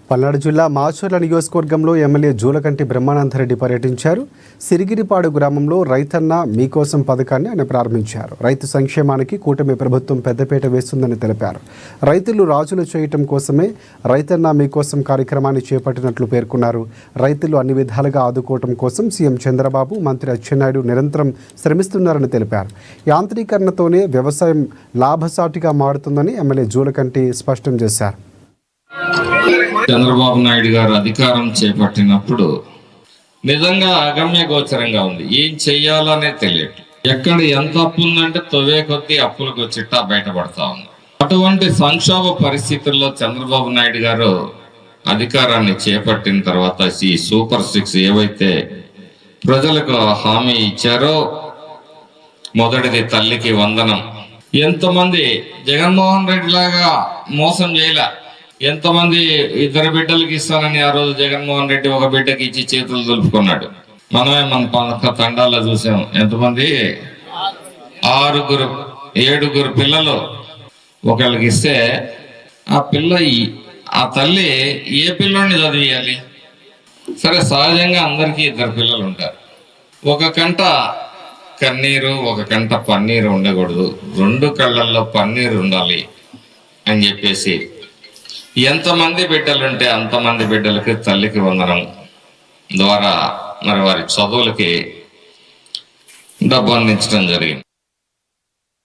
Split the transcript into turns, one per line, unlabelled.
పల్నాడు జిల్లా మాచర్ల నియోజకవర్గంలో ఎమ్మెల్యే జూలకంటి బ్రహ్మానందరెడ్డి పర్యటించారు. సిరిగిరిపాడు గ్రామంలో రైతన్న మీకోసం పథకాన్ని ఆయన ప్రారంభించారు. రైతు సంక్షేమానికి కూటమి ప్రభుత్వం పెద్దపీట వేస్తుందని తెలిపారు. రైతులు రాజులు చేయటం కోసమే రైతన్న మీకోసం కార్యక్రమాన్ని చేపట్టినట్లు పేర్కొన్నారు. రైతులు అన్ని విధాలుగా ఆదుకోవటం కోసం సీఎం చంద్రబాబు, మంత్రి అచ్చెన్నాయుడు నిరంతరం శ్రమిస్తున్నారని తెలిపారు. యాంత్రీకరణతోనే వ్యవసాయం లాభసాటిగా మారుతుందని ఎమ్మెల్యే జూలకంటి స్పష్టం చేశారు.
చంద్రబాబు నాయుడు గారు అధికారం చేపట్టినప్పుడు నిజంగా అగమ్య గోచరంగా ఉంది. ఏం చెయ్యాలనే తెలియదు. ఎక్కడ ఎంత అప్పు ఉందంటే తొవే కొద్దీ అప్పులకు చిట్టా బయటపడతా ఉంది. అటువంటి సంక్షోభ పరిస్థితుల్లో చంద్రబాబు నాయుడు గారు అధికారాన్ని చేపట్టిన తర్వాత ఈ సూపర్ 6 ఏవైతే ప్రజలకు హామీ ఇచ్చారో, మొదటిది తల్లికి వందనం. ఎంతమంది జగన్మోహన్ రెడ్డి లాగా మోసం చేయలే. ఎంతమంది 2 బిడ్డలకి ఇస్తానని ఆ రోజు జగన్మోహన్ రెడ్డి ఒక బిడ్డకి ఇచ్చి చేతులు దులుపుకున్నాడు. మనమే మన తండాల్లో చూసాం. ఎంతమంది 6-7 పిల్లలు ఒకళ్ళకి ఇస్తే ఆ తల్లి ఏ పిల్లోని చదివియాలి? సరే, సహజంగా అందరికీ 2 పిల్లలు ఉంటారు. ఒక కంట కన్నీరు, ఒక కంట పన్నీరు ఉండకూడదు. 2 కళ్ళల్లో పన్నీరు ఉండాలి అని చెప్పేసి ఎంతమంది బిడ్డలుంటే అంతమంది బిడ్డలకి తల్లికి వందనం ద్వారా మరి వారి చదువులకి డబ్బు అందించడం జరిగింది.